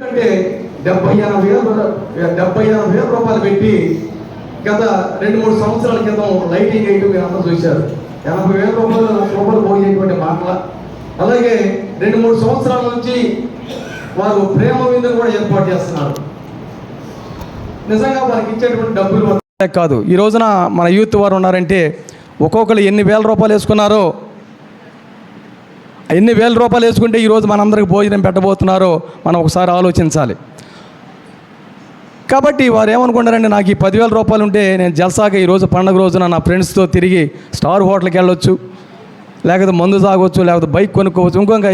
అంటే 70,000 రూపాయలు పెట్టి గత 2-3 సంవత్సరాల క్రితం లైటింగ్ వేయటం మీరు అందరూ చూశారు. 80,000 రూపాయలు, 1,00,000 రూపాయలు పోయేటువంటి మాటల. అలాగే 2-3 సంవత్సరాల నుంచి వారు ప్రేమ విందును కూడా ఏర్పాటు చేస్తున్నారు. నిజంగా వారికి ఇచ్చేటువంటి డబ్బులు కాదు. ఈ రోజున మన యూత్ వారు ఉన్నారంటే ఒక్కొక్కరు ఎన్ని వేల రూపాయలు వేసుకున్నారో, ఎన్ని వేల రూపాయలు వేసుకుంటే ఈరోజు మనందరికి భోజనం పెట్టబోతున్నారో మనం ఒకసారి ఆలోచించాలి. కాబట్టి వారు ఏమనుకుంటారంటే, నాకు ఈ 10,000 రూపాయలు ఉంటే నేను జల్సాగా ఈరోజు పండుగ రోజున నా ఫ్రెండ్స్తో తిరిగి స్టార్ హోటల్కి వెళ్ళొచ్చు, లేకపోతే మందు తాగొచ్చు, లేకపోతే బైక్ కొనుక్కోవచ్చు, ఇంకొక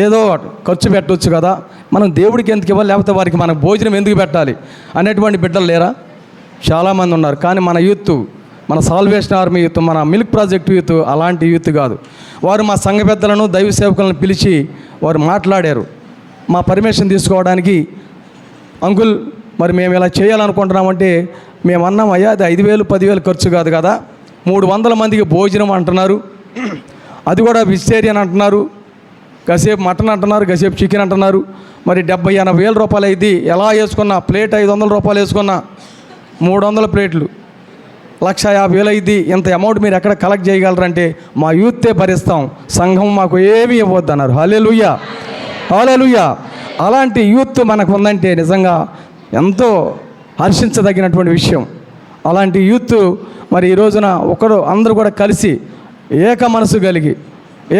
ఏదో ఖర్చు పెట్టవచ్చు కదా, మనం దేవుడికి ఎందుకు ఇవ్వాలి, లేకపోతే వారికి మనకు భోజనం ఎందుకు పెట్టాలి అనేటువంటి బిడ్డలు లేరా? చాలామంది ఉన్నారు. కానీ మన యూత్, మన సాల్వేషన్ ఆర్మీ యూత్, మన మిల్క్ ప్రాజెక్ట్ యూత్ అలాంటి యూత్ కాదు. వారు మా సంఘ పెద్దలను, దైవ సేవకులను పిలిచి వారు మాట్లాడారు. మా పర్మిషన్ తీసుకోవడానికి, అంకుల్ మరి మేము ఇలా చేయాలనుకుంటున్నామంటే మేము అన్నాం, అయ్యా అది 5,000 10,000 ఖర్చు కాదు కదా, 300 మందికి భోజనం అంటున్నారు, అది కూడా వెజిటేరియన్ అంటున్నారు, కాసేపు మటన్ అంటున్నారు, కాసేపు చికెన్ అంటున్నారు, మరి 70,000-80,000 రూపాయలు అయింది. ఎలా వేసుకున్నా ప్లేట్ 500 రూపాయలు వేసుకున్నా 300 ప్లేట్లు 1,50,000 అయింది. ఇంత అమౌంట్ మీరు ఎక్కడ కలెక్ట్ చేయగలరంటే మా యూతే భరిస్తాం, సంఘం మాకు ఏమీ ఇవ్వద్దు అన్నారు. హల్లెలూయా, హల్లెలూయా. అలాంటి యూత్ మనకు ఉందంటే నిజంగా ఎంతో హర్షించదగినటువంటి విషయం. అలాంటి యూత్ మరి ఈ రోజున అందరూ కూడా కలిసి ఏక మనసు కలిగి,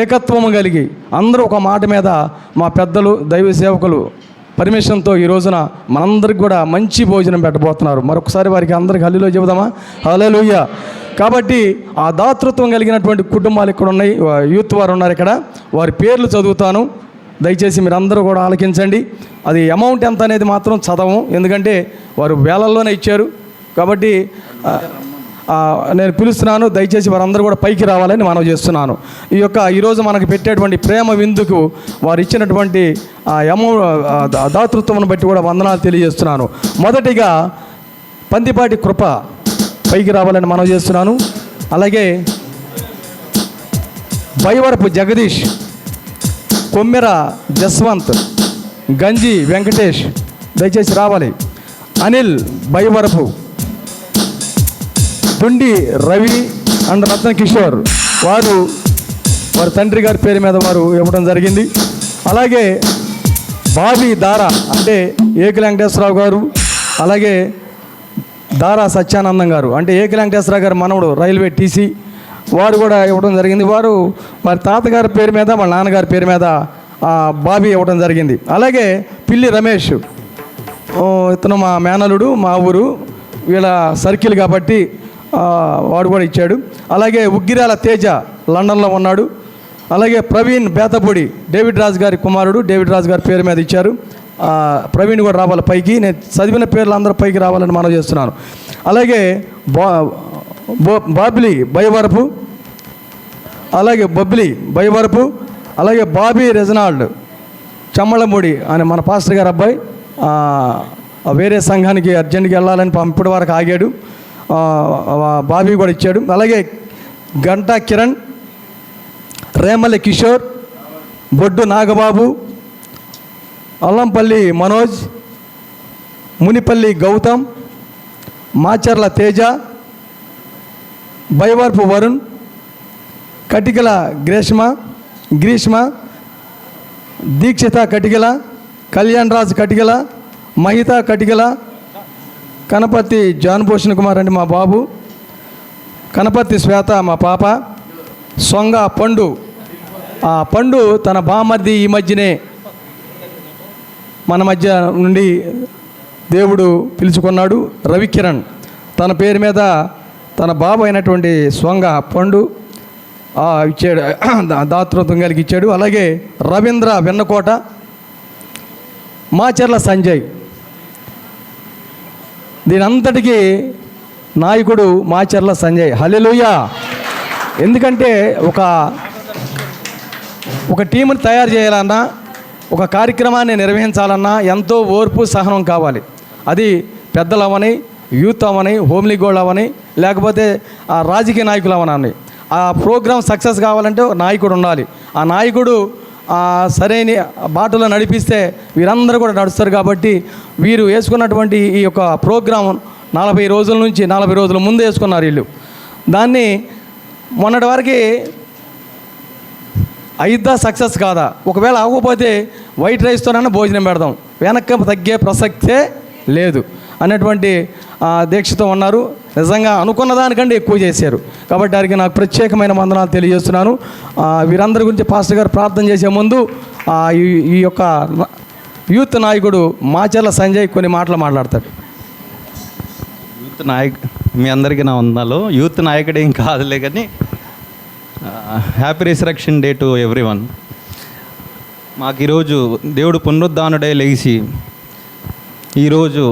ఏకత్వము కలిగి అందరూ ఒక మాట మీద మా పెద్దలు, దైవ సేవకులు పర్మిషన్తో ఈ రోజున మనందరికి కూడా మంచి భోజనం పెట్టబోతున్నారు. మరొకసారి వారికి అందరికి హల్లెలూయా చెబుదామా? హల్లెలూయా. కాబట్టి ఆ దాతృత్వం కలిగినటువంటి కుటుంబాలు ఇక్కడ ఉన్నాయి, యూత్ వారు ఉన్నారు ఇక్కడ. వారి పేర్లు చదువుతాను, దయచేసి మీరు అందరూ కూడా ఆలకించండి. అది అమౌంట్ ఎంత అనేది మాత్రం చదవము, ఎందుకంటే వారు వేలల్లోనే ఇచ్చారు. కాబట్టి నేను పిలుస్తున్నాను, దయచేసి వారందరూ కూడా పైకి రావాలని మనవి చేస్తున్నాను. ఈరోజు మనకు పెట్టేటువంటి ప్రేమ విందుకు వారు ఇచ్చినటువంటి దాతృత్వం బట్టి కూడా వందనాలు తెలియజేస్తున్నాను. మొదటిగా పందిపాటి కృప పైకి రావాలని మనవి చేస్తున్నాను. అలాగే బైవరపు జగదీష్, కొమ్మెర జస్వంత్, గంజి వెంకటేష్ దయచేసి రావాలి. అనిల్ బైవరపు, తుండి రవి అండ్ రత్న కిషోర్ వారి తండ్రి గారి పేరు మీద వారు ఇవ్వడం జరిగింది. అలాగే బాబీ దారా అంటే ఏక వెంకటేశ్వరరావు గారు, అలాగే దారా సత్యానందం గారు అంటే ఏక వెంకటేశ్వరరావు గారు మనవడు, రైల్వే టీసీ, వారు కూడా ఇవ్వడం జరిగింది. వారి తాతగారి పేరు మీద, వాళ్ళ నాన్నగారి పేరు మీద బాబీ ఇవ్వడం జరిగింది. అలాగే పిల్లి రమేష్, ఇతను మా మేనలుడు, మా ఊరు, వీళ్ళ సర్కిల్ కాబట్టి వాడు కూడా ఇచ్చాడు. అలాగే ఉగ్గిరాల తేజ లండన్లో ఉన్నాడు. అలాగే ప్రవీణ్ బేతపూడి, డేవిడ్ రాజు గారి కుమారుడు, డేవిడ్ రాజు గారి పేరు మీద ఇచ్చారు. ప్రవీణ్ కూడా రావాలి పైకి, నేను చదివిన పేర్లు అందరూ పైకి రావాలని మనం చేస్తున్నాను. అలాగే బాబ్లీ బైవరపు, అలాగే బొబ్లీ బైవరపు, అలాగే బాబీ రెజనాల్డ్ చమ్మళ్ళమూడి అని మన పాస్టర్ గారు అబ్బాయి, వేరే సంఘానికి అర్జెంట్కి వెళ్ళాలని ఇప్పటి వరకు ఆగాడు, బాబీ కూడా ఇచ్చాడు. అలాగే గంటా కిరణ్, రేమల్లి కిషోర్, బొడ్డు నాగబాబు, అల్లంపల్లి మనోజ్, మునిపల్లి గౌతమ్, మాచర్ల తేజ, బైవర్పు వరుణ్, కటికల గ్రీష్మ, దీక్షిత కటికల, కళ్యాణ్ రాజ్ కటికల, మహిత కటికల, కనపర్తి జాన్భూషణ్ కుమార్ అంటే మా బాబు, కనపర్తి శ్వేత మా పాప, సొంగ పండు, పండు తన బామర్ది ఈ మధ్యనే మన మధ్య నుండి దేవుడు పిలుచుకున్నాడు. రవికిరణ్ తన పేరు మీద తన బాబు అయినటువంటి సొంగ పండు ఇచ్చాడు, దాతృత్వం కలిగి ఇచ్చాడు. అలాగే రవీంద్ర వెన్నకోట, మాచర్ల సంజయ్, దీనంతటికీ నాయకుడు మాచర్ల సంజయ్. హల్లెలూయా. ఎందుకంటే ఒక టీంని తయారు చేయాలన్నా, ఒక కార్యక్రమాన్ని నిర్వహించాలన్నా ఎంతో ఓర్పు సహనం కావాలి. అది పెద్దలు అవని, యూత్ అవని, హోమ్లీ గోల్డ్ అవని, లేకపోతే రాజకీయ నాయకులు అవని. ఆ ప్రోగ్రాం సక్సెస్ కావాలంటే నాయకుడు ఉండాలి. ఆ నాయకుడు సరైన బాటలో నడిపిస్తే వీరందరూ కూడా నడుస్తారు. కాబట్టి వీరు వేసుకున్నటువంటి ఈ యొక్క ప్రోగ్రాం 40 రోజుల నుంచి 40 రోజుల ముందు వేసుకున్నారు వీళ్ళు. దాన్ని మొన్నటి వరకు అయిద్దా సక్సెస్ కాదా, ఒకవేళ అవ్వకపోతే వైట్ రైస్తోనైనా భోజనం పెడదాం, వెనక్కి తగ్గే ప్రసక్తే లేదు అనేటువంటి దీక్షతో ఉన్నారు. నిజంగా అనుకున్న దానికంటే ఎక్కువ చేశారు. కాబట్టి వారికి నాకు ప్రత్యేకమైన వందనాలు తెలియజేస్తున్నాను. వీరందరి గురించి పాస్టర్ గారు ప్రార్థన చేసే ముందు ఈ యొక్క యూత్ నాయకుడు మాచర్ల సంజయ్ కొన్ని మాటలు మాట్లాడతాడు. యూత్ మీ అందరికీ నా వందనాలు. యూత్ నాయకుడేం కాదులే కానీ happy resurrection day to everyone. మాకు ఈరోజు దేవుడు పునరుద్ధానుడే లేచి ఈరోజు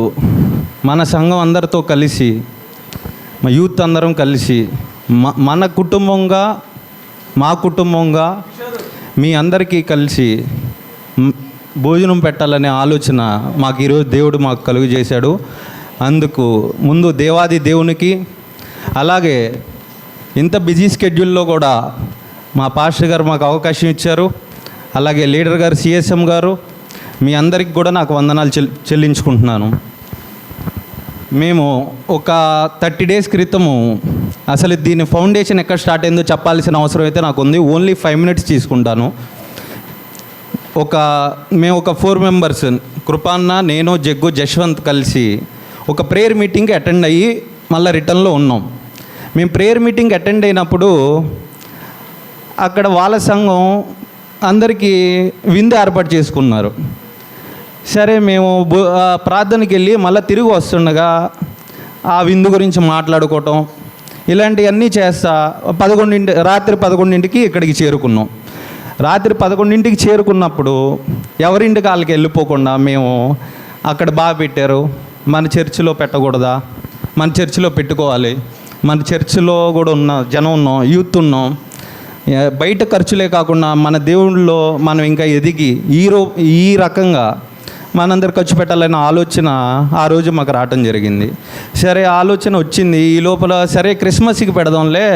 మన సంఘం అందరితో కలిసి, మా యూత్ అందరం కలిసి మన కుటుంబంగా, మా కుటుంబంగా మీ అందరికీ కలిసి భోజనం పెట్టాలనే ఆలోచన మాకు ఈరోజు దేవుడు మాకు కలుగు చేశాడు. అందుకు ముందు దేవాది దేవునికి, అలాగే ఇంత బిజీ స్కెడ్యూల్లో కూడా మా పాస్టర్ గారు మాకు అవకాశం ఇచ్చారు. అలాగే లీడర్ గారు సిఎస్ఎం గారు, మీ అందరికి కూడా నాకు వందనాలు చెల్లించుకుంటున్నాను. మేము ఒక 30 days క్రితము అసలు దీని ఫౌండేషన్ ఎక్కడ స్టార్ట్ అయిందో చెప్పాల్సిన అవసరం అయితే నాకు ఉంది. ఓన్లీ 5 minutes తీసుకుంటాను. మేము ఒక 4 members, కృపాన్న, నేను, జగ్గు, జశ్వంత్ కలిసి ఒక ప్రేయర్ మీటింగ్కి అటెండ్ అయ్యి మళ్ళీ రిటర్న్లో ఉన్నాం. మేము ప్రేయర్ మీటింగ్ అటెండ్ అయినప్పుడు అక్కడ వాళ్ళ సంఘం అందరికీ విందు ఏర్పాటు చేసుకున్నారు. సరే, మేము ప్రార్థనకి వెళ్ళి మళ్ళీ తిరిగి వస్తుండగా ఆ విందు గురించి మాట్లాడుకోవటం ఇలాంటివన్నీ చేస్తా రాత్రి 11ంటికి ఇక్కడికి చేరుకున్నాం. రాత్రి 11ంటికి చేరుకున్నప్పుడు ఎవరింటికి వాళ్ళకి వెళ్ళిపోకుండా మేము అక్కడ బాగా పెట్టారు, మన చర్చిలో పెట్టకూడదా, మన చర్చిలో పెట్టుకోవాలి, మన చర్చిలో కూడా జనం ఉన్నాం, యూత్ ఉన్నాం, బయట ఖర్చులే కాకుండా మన దేవుళ్ళలో మనం ఇంకా ఎదిగి ఈ రకంగా మనందరు ఖర్చు పెట్టాలన్న ఆలోచన ఆ రోజు మాకు రావటం జరిగింది. సరే, ఆలోచన వచ్చింది. ఈ లోపల సరే క్రిస్మస్కి పెడదాంలే,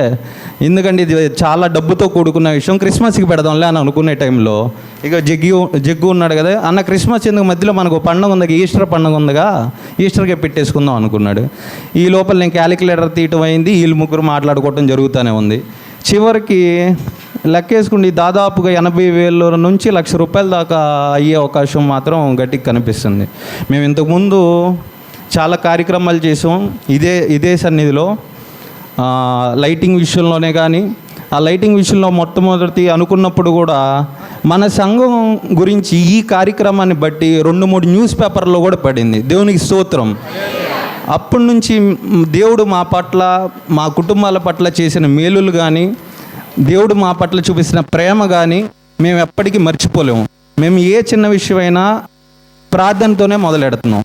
ఎందుకంటే ఇది చాలా డబ్బుతో కూడుకున్న విషయం, క్రిస్మస్కి పెడదాంలే అని అనుకునే టైంలో ఇక జగ్గు ఉన్నాడు కదా, అన్న క్రిస్మస్ ఎందుకు, మధ్యలో మనకు పండుగ ఉంది, ఈస్టర్ పండుగ ఉందిగా, ఈస్టర్కే పెట్టేసుకుందాం అనుకున్నాడు. ఈ లోపల నేను క్యాలిక్యులేటర్ తీయటం అయింది, వీళ్ళు ముగ్గురు మాట్లాడుకోవటం జరుగుతూనే ఉంది. చివరికి లెక్కేసుకుండి దాదాపుగా 80,000 నుంచి ₹1,00,000 దాకా అయ్యే అవకాశం మాత్రం గట్టిగా కనిపిస్తుంది. మేము ఇంతకుముందు చాలా కార్యక్రమాలు చేసాం ఇదే సన్నిధిలో. లైటింగ్ విషయంలోనే కానీ, ఆ లైటింగ్ విషయంలో మొట్టమొదటి అనుకున్నప్పుడు కూడా మన సంఘం గురించి ఈ కార్యక్రమాన్ని బట్టి 2-3 న్యూస్ పేపర్లో కూడా పడింది. దేవునికి స్తోత్రం. అప్పటి నుంచి దేవుడు మా పట్ల, మా కుటుంబాల పట్ల చేసిన మేలులు కానీ, దేవుడు మా పట్ల చూపిస్తున్న ప్రేమ కానీ మేము ఎప్పటికీ మర్చిపోలేము. మేము ఏ చిన్న విషయమైనా ప్రార్థనతోనే మొదలెడుతున్నాం.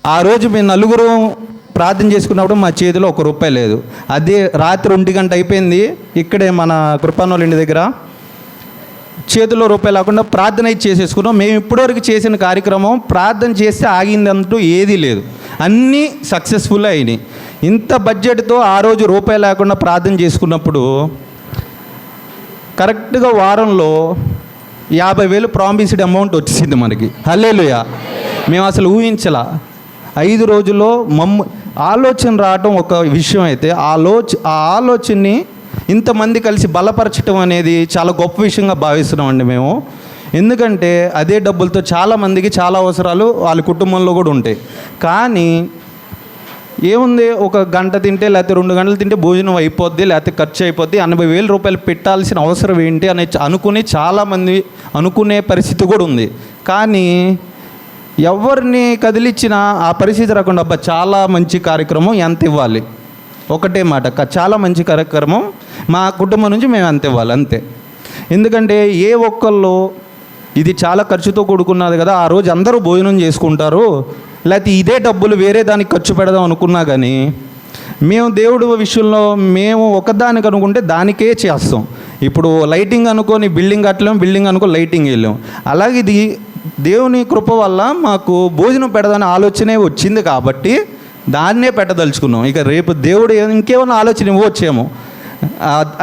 ఆ రోజు మేము 4 ప్రార్థన చేసుకున్నప్పుడు మా చేతిలో ₹1 లేదు. అదే రాత్రి 1 గంట అయిపోయింది, ఇక్కడే మన కృపానోళ్ళ ఇంటి దగ్గర చేతిలో ₹1 లేకుండా ప్రార్థన చేసేసుకున్నాం. మేము ఇప్పటివరకు చేసిన కార్యక్రమం ప్రార్థన చేస్తే ఆగిందంటూ ఏదీ లేదు, అన్నీ సక్సెస్ఫుల్ అయినాయి. ఇంత బడ్జెట్తో ఆ రోజు ₹1 లేకుండా ప్రార్థన చేసుకున్నప్పుడు కరెక్ట్గా వారంలో 50,000 ప్రామిస్డ్ అమౌంట్ వచ్చింది మనకి. హల్లెలూయా. మేము అసలు ఊహించలా. 5 రోజుల్లో ఆలోచన రావటం ఒక విషయం అయితే, ఆ ఆలోచనని ఇంతమంది కలిసి బలపరచడం అనేది చాలా గొప్ప విషయంగా భావిస్తున్నామండి మేము. ఎందుకంటే అదే డబ్బులతో చాలామందికి చాలా అవసరాలు వాళ్ళ కుటుంబంలో కూడా ఉంటాయి. కానీ ఏముంది, ఒక గంట తింటే లేకపోతే 2 గంటలు తింటే భోజనం అయిపోద్ది, లేకపోతే ఖర్చు అయిపోద్ది, ₹80,000 పెట్టాల్సిన అవసరం ఏంటి అని అనుకుని చాలామంది అనుకునే పరిస్థితి కూడా ఉంది. కానీ ఎవరిని కదిలిచ్చినా ఆ పరిస్థితి రాకుండా, అబ్బా చాలా మంచి కార్యక్రమం, ఎంత ఇవ్వాలి, ఒకటే మాట, చాలా మంచి కార్యక్రమం, మా కుటుంబం నుంచి మేము ఎంత ఇవ్వాలి అంతే. ఎందుకంటే ఏ ఒక్కళ్ళు ఇది చాలా ఖర్చుతో కూడుకున్నది కదా, ఆ రోజు అందరూ భోజనం చేసుకుంటారు, లేకపోతే ఇదే డబ్బులు వేరే దానికి ఖర్చు పెడదాం అనుకున్నా కానీ మేము దేవుడు విషయంలో మేము ఒకదానికి అనుకుంటే దానికే చేస్తాం. ఇప్పుడు లైటింగ్ అనుకొని బిల్డింగ్ కట్టలేము, బిల్డింగ్ అనుకో లైటింగ్ వెళ్ళాం. అలాగే ఇది దేవుని కృప వల్ల మాకు భోజనం పెడదాని ఆలోచనే వచ్చింది కాబట్టి దాన్నే పెట్టదలుచుకున్నాం. ఇక రేపు దేవుడు ఇంకేమైనా ఆలోచన ఇవ్వచ్చేమో,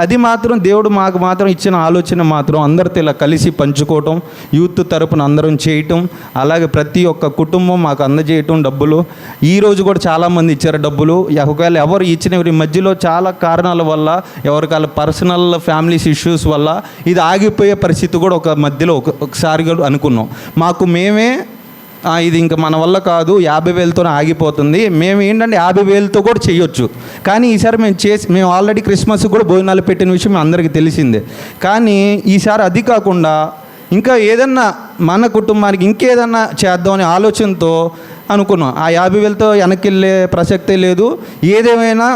అది మాత్రం దేవుడు మాకు మాత్రం ఇచ్చిన ఆలోచన మాత్రం అందరితో ఇలా కలిసి పంచుకోవటం, యూత్ తరపున అందరం చేయటం, అలాగే ప్రతి ఒక్క కుటుంబం మాకు అందజేయటం డబ్బులు. ఈరోజు కూడా చాలామంది ఇచ్చారు డబ్బులు. ఒకవేళ ఎవరు ఇచ్చిన మధ్యలో చాలా కారణాల వల్ల, ఎవరికాల పర్సనల్ ఫ్యామిలీస్ ఇష్యూస్ వల్ల ఇది ఆగిపోయే పరిస్థితి కూడా ఒక మధ్యలో ఒకసారి కూడా అనుకున్నాం. మాకు మేమే ఇది ఇంకా మన వల్ల కాదు, 50,000తోనే ఆగిపోతుంది, మేము ఏంటంటే 50,000తో కూడా చేయొచ్చు. కానీ ఈసారి మేము ఆల్రెడీ క్రిస్మస్ కూడా భోజనాలు పెట్టిన విషయం అందరికీ తెలిసిందే. కానీ ఈసారి అది కాకుండా ఇంకా ఏదన్నా మన కుటుంబానికి ఇంకేదన్నా చేద్దామనే ఆలోచనతో అనుకున్నాం. ఆ 50,000తో వెనక్కి వెళ్ళే ప్రసక్తే లేదు. ఏదేమైనా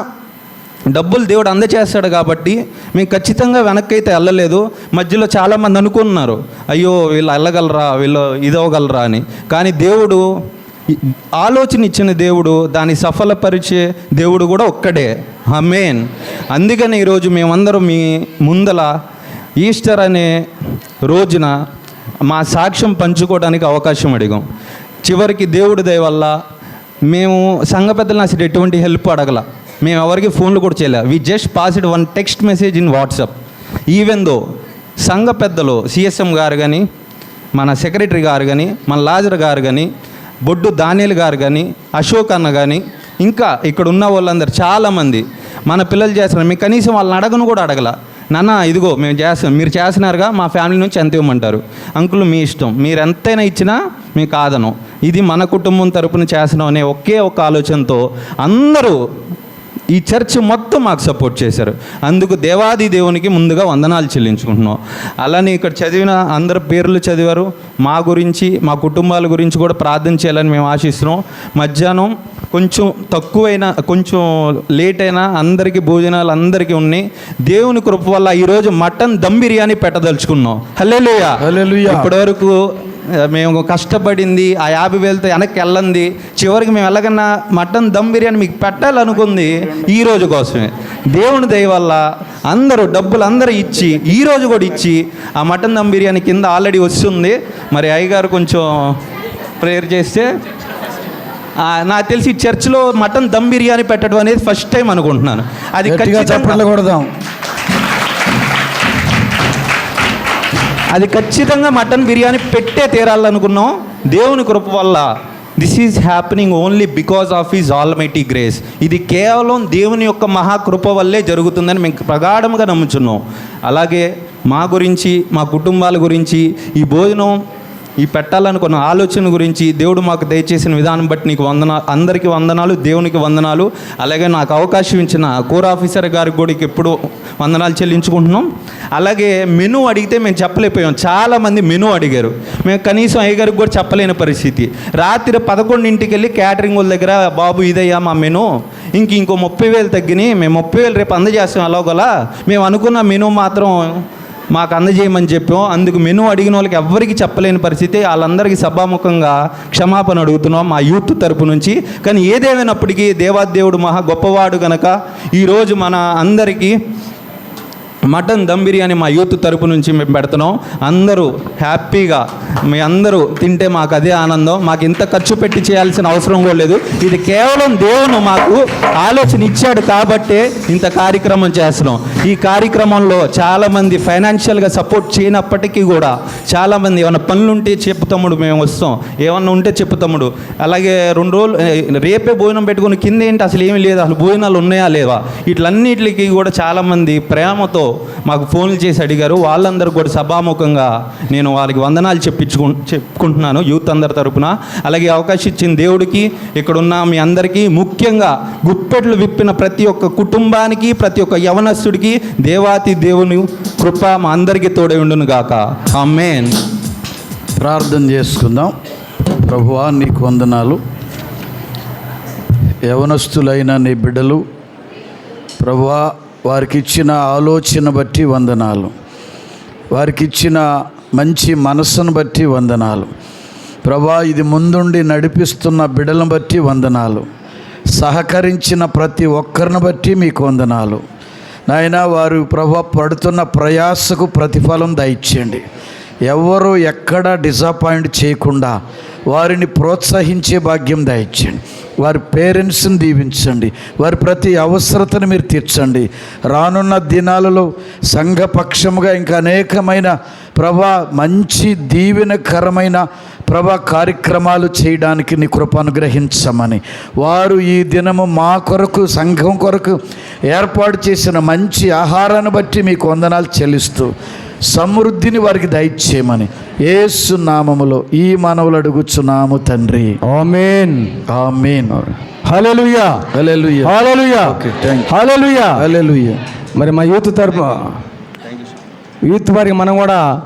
డబ్బులు దేవుడు అందచేస్తాడు కాబట్టి మేము ఖచ్చితంగా వెనక్కి అయితే వెళ్ళలేదు. మధ్యలో చాలామంది అనుకున్నారు, అయ్యో వీళ్ళు వెళ్ళగలరా, వీళ్ళు ఇదవగలరా అని. కానీ దేవుడు ఆలోచన ఇచ్చిన దేవుడు, దాన్ని సఫలపరిచే దేవుడు కూడా ఒక్కడే. ఆమేన్. అందుకని ఈరోజు మేమందరం మీ ముందల ఈస్టర్ అనే రోజున మా సాక్ష్యం పంచుకోవడానికి అవకాశం అడిగాం. చివరికి దేవుడి దయ వల్ల మేము సంఘ పెద్దలను అసలు ఎటువంటి హెల్ప్ అడగల, మేము ఎవరికి ఫోన్లు కూడా చేయలే. We just passed one text message in WhatsApp. Even though సంఘ పెద్దలు సిఎస్ఎం గారు కానీ, మన సెక్రటరీ గారు కానీ, మన లాజర్ గారు కానీ, బొడ్డు దానియల్ గారు కానీ, అశోక్ అన్న కానీ, ఇంకా ఇక్కడ ఉన్న వాళ్ళందరూ చాలామంది మన పిల్లలు చేస్తున్నారు. మేము కనీసం వాళ్ళని అడగను కూడా అడగల. నాన్న ఇదిగో మేము చేస్తాం, మీరు చేస్తున్నారుగా, మా ఫ్యామిలీ నుంచి ఎంత ఇవ్వమంటారు? అంకుల్ మీ ఇష్టం, మీరు ఎంతైనా ఇచ్చినా మీకు కాదను, ఇది మన కుటుంబం తరపున చేస్తున్నాం అనే ఒకే ఒక ఆలోచనతో అందరూ ఈ చర్చ్ మొత్తం మాకు సపోర్ట్ చేశారు. అందుకు దేవాది దేవునికి ముందుగా వందనాలు చెల్లించుకుంటున్నాం. అలానే ఇక్కడ చదివిన అందరు పేర్లు చదివారు. మా గురించి, మా కుటుంబాల గురించి కూడా ప్రార్థన చేయాలని మేము ఆశిస్తున్నాం. మధ్యాహ్నం కొంచెం తక్కువైనా, కొంచెం లేట్ అయినా అందరికీ భోజనాలు అందరికీ ఉన్నాయి. దేవుని కృప వల్ల ఈరోజు మటన్ దమ్ బిర్యానీ పెట్టదలుచుకున్నాం. హల్లెలూయా. హల్లెలూయా. ఇప్పటివరకు మేము కష్టపడింది ఆ 50,000తో వెనక్కి వెళ్ళండి, చివరికి మేము వెళ్ళకన్నా మటన్ దమ్ బిర్యానీ మీకు పెట్టాలనుకుంది ఈ రోజు కోసమే. దేవుని దయ వల్ల డబ్బులు అందరూ ఇచ్చి, ఈరోజు కూడా ఇచ్చి ఆ మటన్ దమ్ బిర్యానీ కింద ఆల్రెడీ వస్తుంది. మరి అయ్యగారు కొంచెం ప్రేయర్ చేస్తే, నాకు తెలిసి చర్చ్లో మటన్ దమ్ బిర్యానీ పెట్టడం అనేది ఫస్ట్ టైం అనుకుంటున్నాను. అది ఖచ్చితంగా మటన్ బిర్యానీ పెట్టే తీరాలనుకున్నాం. దేవుని కృప వల్ల this is happening only because of his almighty grace. ఇది కేవలం దేవుని యొక్క మహాకృప వల్లే జరుగుతుందని మేము ప్రగాఢంగా నమ్ముచున్నాం. అలాగే మా గురించి, మా కుటుంబాల గురించి, ఈ భోజనం ఈ పెట్టాలనుకున్న ఆలోచన గురించి దేవుడు మాకు దయచేసిన విధానం బట్టి నీకు అందరికీ వందనాలు, దేవునికి వందనాలు. అలాగే నాకు అవకాశం ఇచ్చిన కోర్ ఆఫీసర్ గారికి కూడా ఎప్పుడు వందనాలు చెల్లించుకుంటున్నాం. అలాగే మెనూ అడిగితే మేము చెప్పలేకపోయాం. చాలామంది మెనూ అడిగారు, మేము కనీసం అయ్యగారికి కూడా చెప్పలేని పరిస్థితి. రాత్రి 11ంటికి వెళ్ళి క్యాటరింగ్ వాళ్ళ దగ్గర, బాబు ఇదయ్యా మా మెనూ, ఇంకో 30,000 తగ్గినాయి, మేము 30,000 రేపు అందజేస్తాం అలాగలా. మేము అనుకున్న మెనూ మాత్రం మాకు అందజేయమని చెప్పాం. అందుకు మెనూ అడిగిన వాళ్ళకి ఎవ్వరికి చెప్పలేని పరిస్థితి. వాళ్ళందరికీ సభాముఖంగా క్షమాపణ అడుగుతున్నాం మా యూత్ తరపు నుంచి. కానీ ఏదేమైనప్పటికీ దేవాదేవుడు మహా గొప్పవాడు కనుక ఈరోజు మన అందరికీ మటన్ దమ్ బిర్యానీ మా యూత్ తరపు నుంచి మేము పెడుతున్నాం. అందరూ హ్యాపీగా మీ అందరూ తింటే మాకు అదే ఆనందం. మాకు ఇంత ఖర్చు పెట్టి చేయాల్సిన అవసరం కూడా లేదు. ఇది కేవలం దేవుడు మాకు ఆలోచన ఇచ్చాడు కాబట్టే ఇంత కార్యక్రమం చేస్తున్నాం. ఈ కార్యక్రమంలో చాలామంది ఫైనాన్షియల్గా సపోర్ట్ చేయనప్పటికీ కూడా చాలామంది ఏమైనా పనులు ఉంటే చెప్పు తమ్ముడు మేము వస్తాం, ఏమన్నా ఉంటే చెప్పు తమ్ముడు, అలాగే 2 రోజులు రేపే భోజనం పెట్టుకుని కింద ఏంటి అసలు ఏమీ లేదు, అసలు భోజనాలు ఉన్నాయా లేవా, ఇట్లన్నిటికి కూడా చాలామంది ప్రేమతో మాకు ఫోన్లు చేసి అడిగారు. వాళ్ళందరూ కూడా సభాముఖంగా నేను వారికి వందనాలు చెప్పుకుంటున్నాను యూత్ అందరి తరపున. అలాగే అవకాశం ఇచ్చిన దేవుడికి, ఇక్కడున్న మీ అందరికీ, ముఖ్యంగా గుప్పెట్లు విప్పిన ప్రతి ఒక్క కుటుంబానికి, ప్రతి ఒక్క యవనస్తుడికి దేవాతి దేవుని కృప మా అందరికీ తోడై ఉండును గాక. ఆమేన్. ప్రార్థన చేసుకుందాం. ప్రభువా నీకు వందనాలు. యవనస్తులైన నీ బిడ్డలు ప్రభువా, వారికి ఇచ్చిన ఆలోచన బట్టి వందనాలు, వారికి ఇచ్చిన మంచి మనస్సును బట్టి వందనాలు ప్రభా. ఇది ముందుండి నడిపిస్తున్న బిడ్డలను బట్టి వందనాలు, సహకరించిన ప్రతి ఒక్కరిని బట్టి మీకు వందనాలు నాయనా. వారు ప్రభా పడుతున్న ప్రయాసకు ప్రతిఫలం దయచేయండి. ఎవరు ఎక్కడ డిసప్పాయింట్ చేయకుండా వారిని ప్రోత్సహించే భాగ్యం దయచేయండి. వారి పేరెంట్స్ని దీవించండి. వారి ప్రతి అవసరతను మీరు తీర్చండి. రానున్న దినాలలో సంఘపక్షముగా ఇంకా అనేకమైన ప్రభా మంచి దీవెనకరమైన ప్రభా కార్యక్రమాలు చేయడానికి నీ కృప అనుగ్రహించమని, వారు ఈ దినము మా కొరకు సంఘం కొరకు ఏర్పాటు చేసిన మంచి ఆహారాన్ని బట్టి మీకు వందనాలు చెల్లిస్తూ సమృద్ధిని వారికి దయచేయమని యేసు నామములో ఈ మనవులు అడుగుచున్నాము తండ్రి. Amen. Amen. Hallelujah. Hallelujah. Hallelujah. Okay, thank you. Hallelujah. Hallelujah. మరి మా యూత్ వారికి మనం కూడా